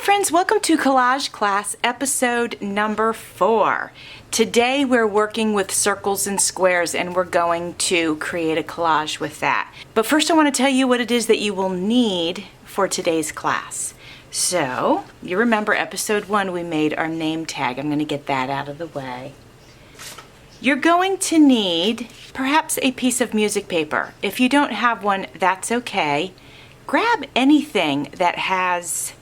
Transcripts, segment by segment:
friends, welcome to Collage Class episode number 4. Today we're working with circles and squares and we're going to create a collage with that. But first I want to tell you what it is that you will need for today's class. So, you remember episode 1 we made our name tag. I'm going to get that out of the way. You're going to need perhaps a piece of music paper. If you don't have one, that's okay. Grab anything that has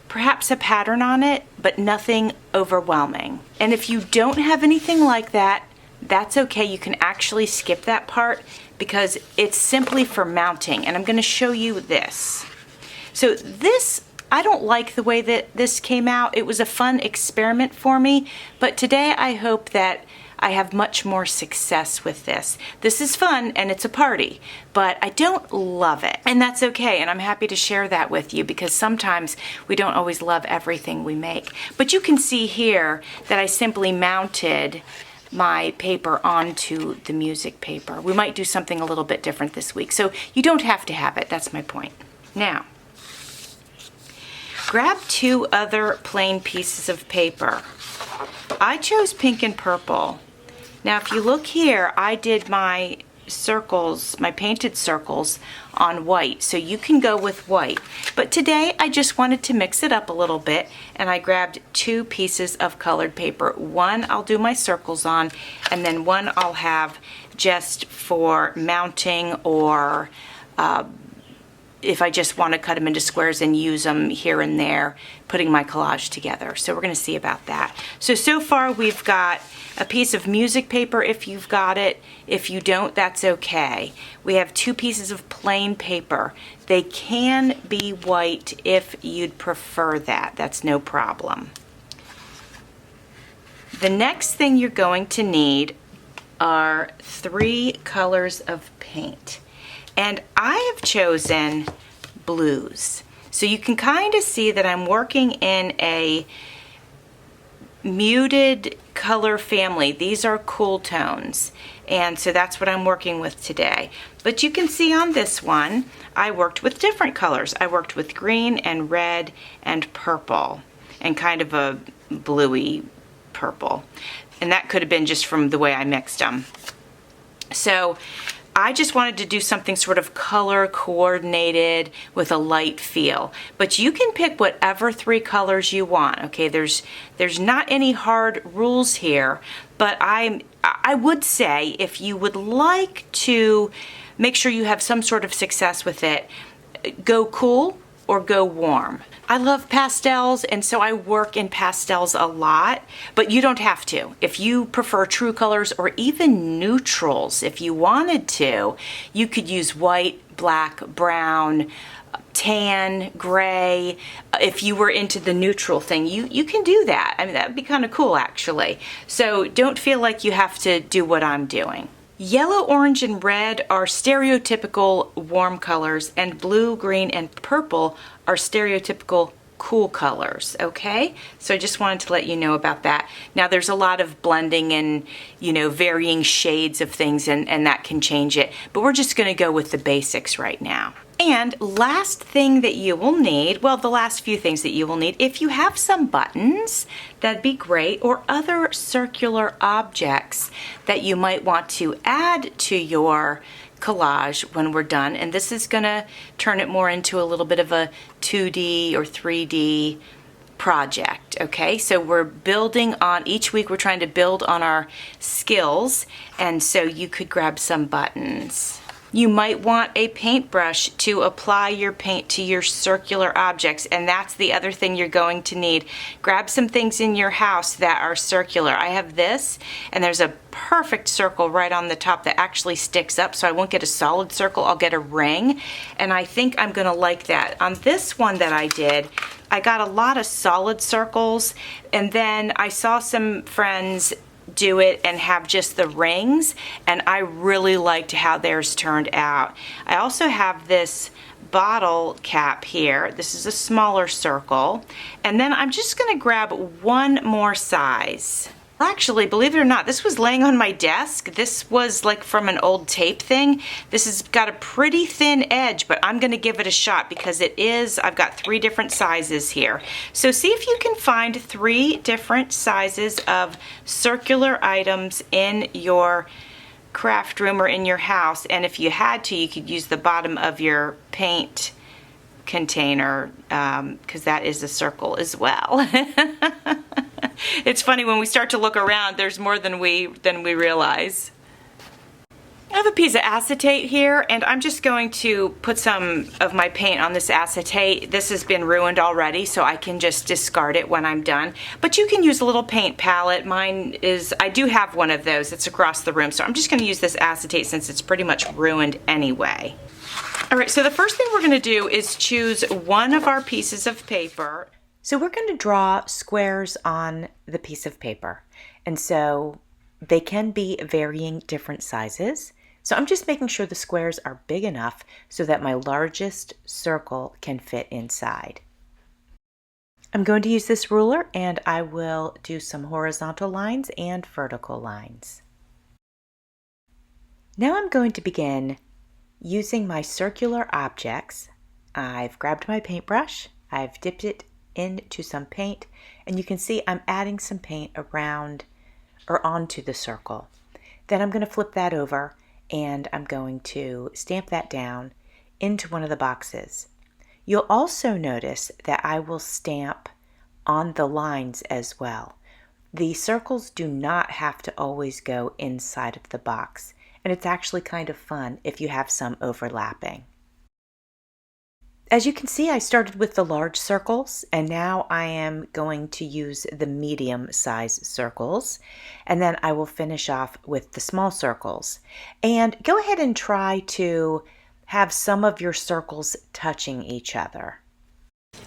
perhaps a pattern on it, but nothing overwhelming. And if you don't have anything like that, that's okay. You can actually skip that part because it's simply for mounting. And I'm going to show you this. So this, I don't like the way that this came out. It was a fun experiment for me, but today I hope that I have much more success with this. This is fun and it's a party, but I don't love it. And that's okay, and I'm happy to share that with you because sometimes we don't always love everything we make. But you can see here that I simply mounted my paper onto the music paper. We might do something a little bit different this week, so you don't have to have it. That's my point. Now, grab 2 other plain pieces of paper. I chose pink and purple. Now if you look here, I did my circles, my painted circles on white, so you can go with white. But today I just wanted to mix it up a little bit and I grabbed 2 pieces of colored paper. One I'll do my circles on and then one I'll have just for mounting or if I just want to cut them into squares and use them here and there, putting my collage together. So we're going to see about that. So far we've got a piece of music paper if you've got it. If you don't, that's okay. We have 2 pieces of plain paper. They can be white if you'd prefer that. That's no problem. The next thing you're going to need are 3 colors of paint. And I have chosen blues. So you can kind of see that I'm working in a muted color family. These are cool tones. And so that's what I'm working with today. But you can see on this one, I worked with different colors. I worked with green and red and purple and kind of a bluey purple. And that could have been just from the way I mixed them. So I just wanted to do something sort of color coordinated with a light feel. But you can pick whatever 3 colors you want. Okay, there's not any hard rules here, but I would say if you would like to make sure you have some sort of success with it, go cool or go warm. I love pastels, and so I work in pastels a lot, but you don't have to. If you prefer true colors or even neutrals, if you wanted to, you could use white, black, brown, tan, gray. If you were into the neutral thing, you can do that. I mean, that would be kind of cool actually. So don't feel like you have to do what I'm doing. Yellow, orange, and red are stereotypical warm colors, and blue, green, and purple are stereotypical cool colors, okay? So I just wanted to let you know about that. Now there's a lot of blending and, you know, varying shades of things and that can change it, but we're just gonna go with the basics right now. And last thing that you will need, well, the last few things that you will need, if you have some buttons, that'd be great, or other circular objects that you might want to add to your collage when we're done. And this is gonna turn it more into a little bit of a 2D or 3D project, okay? So we're building on, each week we're trying to build on our skills, and so you could grab some buttons. You might want a paintbrush to apply your paint to your circular objects, and that's the other thing you're going to need. Grab some things in your house that are circular. I have this, and there's a perfect circle right on the top that actually sticks up, so I won't get a solid circle, I'll get a ring, and I think I'm gonna like that. On this one that I did, I got a lot of solid circles, and then I saw some friends do it and have just the rings, and I really liked how theirs turned out. I also have this bottle cap here. This is a smaller circle, and then I'm just gonna grab one more size. Actually, believe it or not, this was laying on my desk. This was like from an old tape thing. This has got a pretty thin edge, but I'm gonna give it a shot because I've got 3 different sizes here. So see if you can find 3 different sizes of circular items in your craft room or in your house. And if you had to, you could use the bottom of your paint container because that is a circle as well. It's funny when we start to look around, there's more than we realize. I have a piece of acetate here, and I'm just going to put some of my paint on this acetate. This has been ruined already, so I can just discard it when I'm done. But you can use a little paint palette. I do have one of those. It's across the room, so I'm just going to use this acetate since it's pretty much ruined anyway. All right, so the first thing we're going to do is choose one of our pieces of paper. So we're going to draw squares on the piece of paper. And so they can be varying different sizes. So I'm just making sure the squares are big enough so that my largest circle can fit inside. I'm going to use this ruler and I will do some horizontal lines and vertical lines. Now I'm going to begin using my circular objects. I've grabbed my paintbrush, I've dipped it into some paint, and you can see I'm adding some paint around or onto the circle. Then I'm going to flip that over and I'm going to stamp that down into one of the boxes. You'll also notice that I will stamp on the lines as well. The circles do not have to always go inside of the box, and it's actually kind of fun if you have some overlapping. As you can see, I started with the large circles, and now I am going to use the medium size circles, and then I will finish off with the small circles. And go ahead and try to have some of your circles touching each other.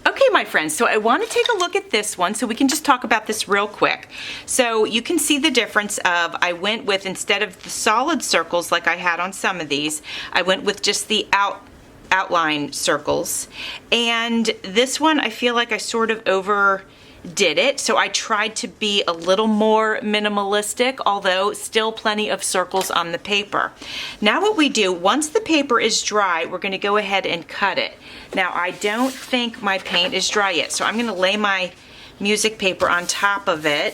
Okay, my friends, so I want to take a look at this one so we can just talk about this real quick. So you can see the difference of, I went with, instead of the solid circles like I had on some of these, I went with just the outline circles. And this one, I feel like I sort of overdid it, so I tried to be a little more minimalistic, although still plenty of circles on the paper. Now what we do, once the paper is dry, we're going to go ahead and cut it. Now I don't think my paint is dry yet, so I'm going to lay my music paper on top of it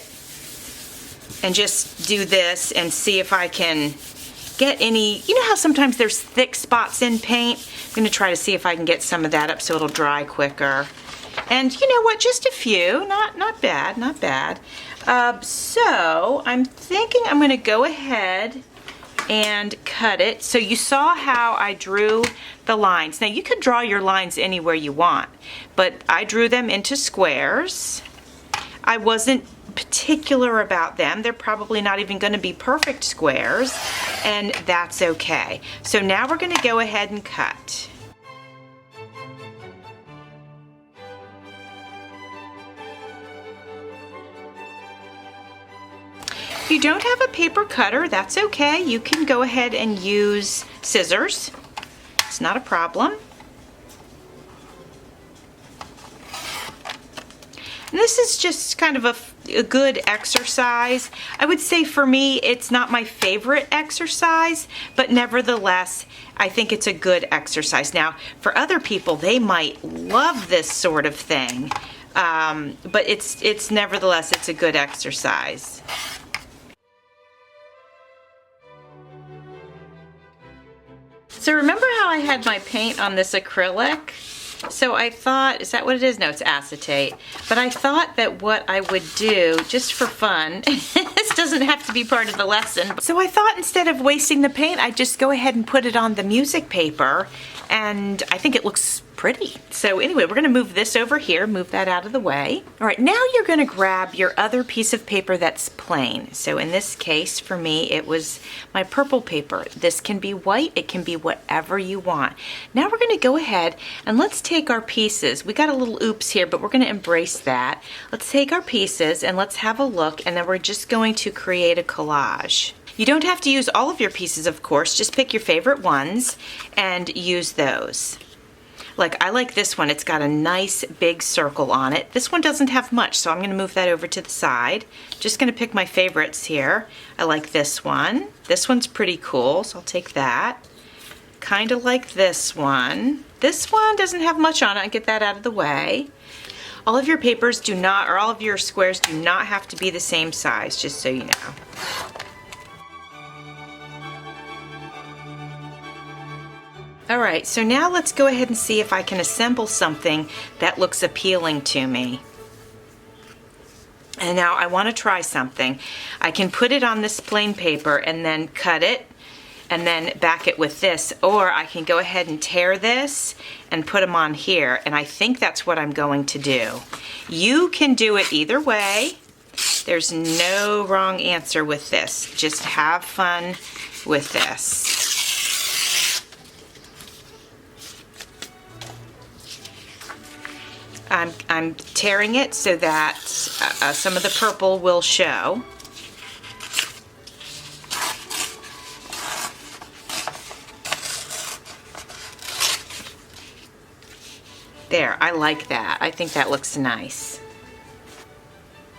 and just do this and see if I can get any, you know how sometimes there's thick spots in paint? I'm going to try to see if I can get some of that up so it'll dry quicker. And you know what, just a few, not bad, not bad. So I'm thinking I'm going to go ahead and cut it. So you saw how I drew the lines. Now you could draw your lines anywhere you want, but I drew them into squares. I wasn't particular about them. They're probably not even going to be perfect squares, and that's okay. So now we're going to go ahead and cut. If you don't have a paper cutter, that's okay. You can go ahead and use scissors. It's not a problem. And this is just kind of a good exercise. I would say for me, it's not my favorite exercise, but nevertheless, I think it's a good exercise. Now, for other people, they might love this sort of thing, but it's nevertheless, it's a good exercise. So remember how I had my paint on this acrylic? So I thought, is that what it is? No, it's acetate. But I thought that what I would do, just for fun, this doesn't have to be part of the lesson. So I thought instead of wasting the paint, I'd just go ahead and put it on the music paper, and I think it looks pretty. So anyway, we're gonna move this over here, move that out of the way. All right, now you're gonna grab your other piece of paper that's plain. So in this case, for me, it was my purple paper. This can be white, it can be whatever you want. Now we're gonna go ahead and let's take our pieces. We got a little oops here, but we're gonna embrace that. Let's take our pieces and let's have a look, and then we're just going to create a collage. You don't have to use all of your pieces, of course, just pick your favorite ones and use those. Like, I like this one. It's got a nice big circle on it. This one doesn't have much, so I'm going to move that over to the side. Just going to pick my favorites here. I like this one. This one's pretty cool, so I'll take that. Kind of like this one. This one doesn't have much on it. I'll get that out of the way. All of your papers do not, or all of your squares do not have to be the same size, just so you know. All right, so now let's go ahead and see if I can assemble something that looks appealing to me. And now I want to try something. I can put it on this plain paper and then cut it and then back it with this, or I can go ahead and tear this and put them on here, and I think that's what I'm going to do. You can do it either way. There's no wrong answer with this. Just have fun with this. I'm tearing it so that some of the purple will show. There, I like that. I think that looks nice.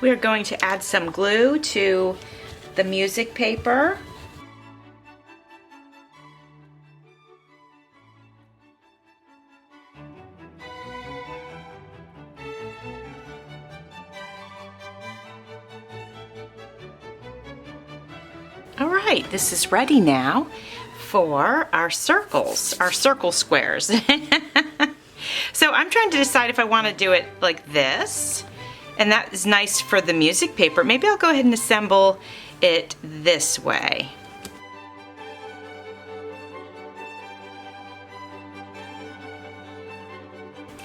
We are going to add some glue to the music paper. All right, this is ready now for our circles, our circle squares. So I'm trying to decide if I want to do it like this, and that is nice for the music paper. Maybe I'll go ahead and assemble it this way.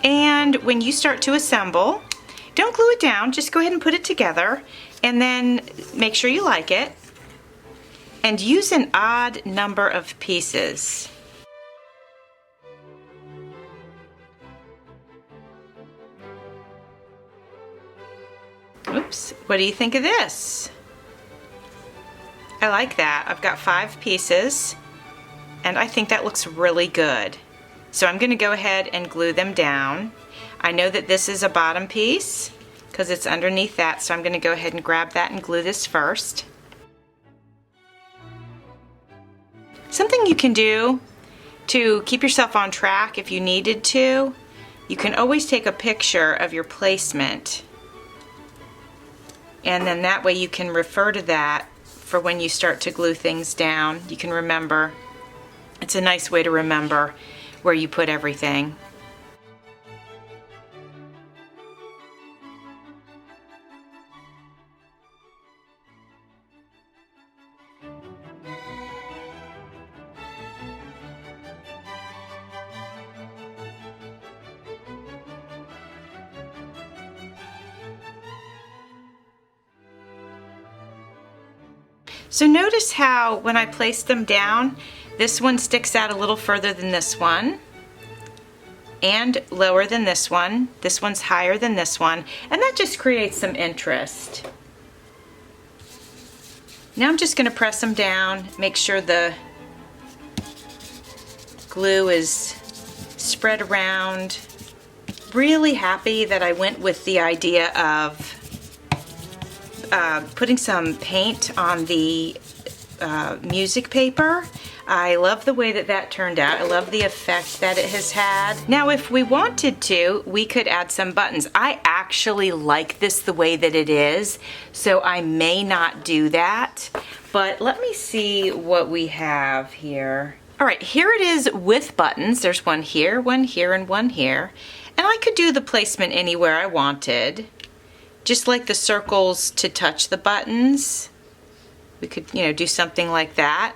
And when you start to assemble, don't glue it down, just go ahead and put it together, and then make sure you like it. And use an odd number of pieces. Oops, what do you think of this? I like that. I've got 5 pieces, and I think that looks really good. So I'm going to go ahead and glue them down. I know that this is a bottom piece because it's underneath that, so I'm going to go ahead and grab that and glue this first. Something you can do to keep yourself on track if you needed to, you can always take a picture of your placement, and then that way you can refer to that for when you start to glue things down. You can remember. It's a nice way to remember where you put everything. So notice how when I place them down, this one sticks out a little further than this one, and lower than this one. This one's higher than this one, and that just creates some interest. Now I'm just going to press them down, make sure the glue is spread around. Really happy that I went with the idea of putting some paint on the music paper. I love the way that that turned out. I love the effect that it has had. Now if we wanted to, we could add some buttons. I actually like this the way that it is, so I may not do that. But let me see what we have here. All right, here it is with buttons. There's one here, and one here. And I could do the placement anywhere I wanted. Just like the circles to touch the buttons. We could, do something like that.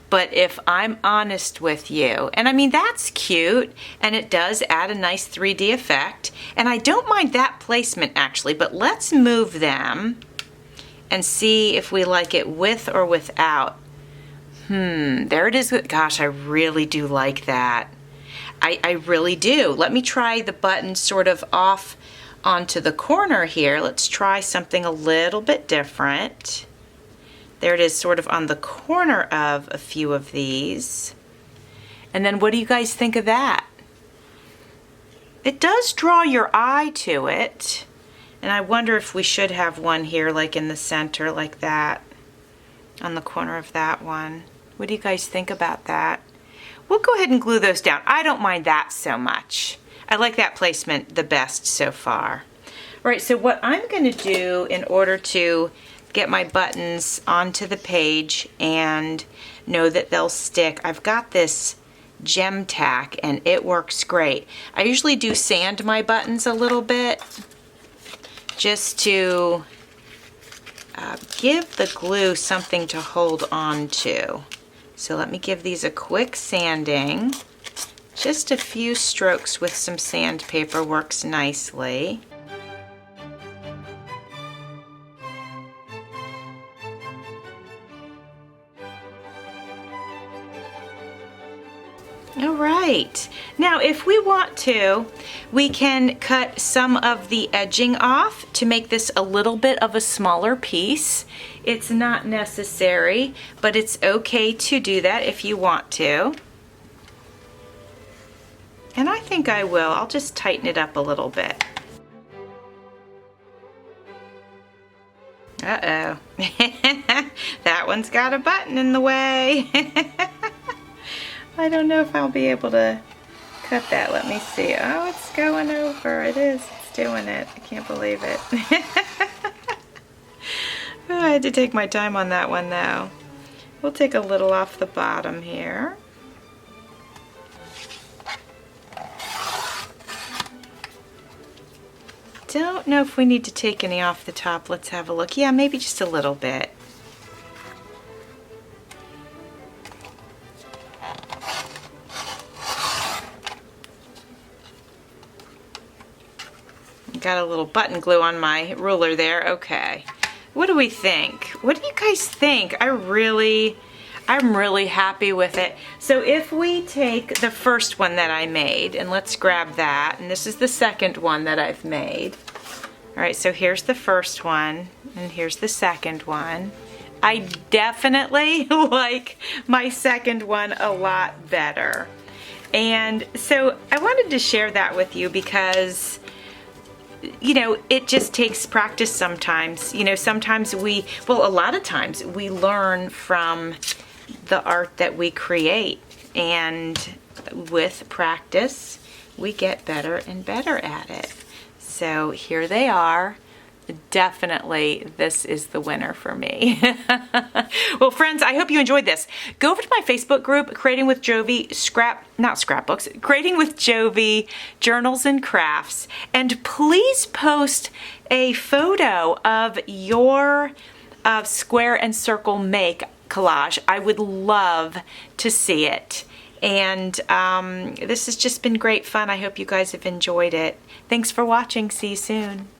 But if I'm honest with you, and I mean, that's cute, and it does add a nice 3D effect, and I don't mind that placement actually, but let's move them and see if we like it with or without. There it is. Gosh, I really do like that. I really do. Let me try the button sort of off onto the corner here. Let's try something a little bit different. There it is, sort of on the corner of a few of these. And then what do you guys think of that? It does draw your eye to it. And I wonder if we should have one here, like in the center, like that, on the corner of that one. What do you guys think about that? We'll go ahead and glue those down. I don't mind that so much. I like that placement the best so far. All right, so what I'm going to do in order to get my buttons onto the page and know that they'll stick, I've got this gem tack and it works great. I usually do sand my buttons a little bit just to give the glue something to hold on to. So let me give these a quick sanding. Just a few strokes with some sandpaper works nicely. All right, now if we want to, we can cut some of the edging off to make this a little bit of a smaller piece. It's not necessary, but it's okay to do that if you want to. And I think I will. I'll just tighten it up a little bit. Uh-oh. That one's got a button in the way. I don't know if I'll be able to cut that. Let me see. Oh, it's going over. It is. It's doing it. I can't believe it. Oh, I had to take my time on that one though. We'll take a little off the bottom here. Don't know if we need to take any off the top. Let's have a look. Yeah, maybe just a little bit. Got a little button glue on my ruler there. Okay. What do we think? What do you guys think? I'm really happy with it. So if we take the first one that I made, and let's grab that, and this is the second one that I've made. All right, so here's the first one, and here's the second one. I definitely like my second one a lot better. And so I wanted to share that with you because, you know, it just takes practice sometimes. You know, sometimes a lot of times we learn from the art that we create, and with practice we get better and better at it. So here they are. Definitely this is the winner for me. Well, friends, I hope you enjoyed this. Go over to my Facebook group, Creating with Jovi, Creating with Jovi Journals and Crafts, and please post a photo of your square and circle make collage. I would love to see it. And this has just been great fun. I hope you guys have enjoyed it. Thanks for watching. See you soon.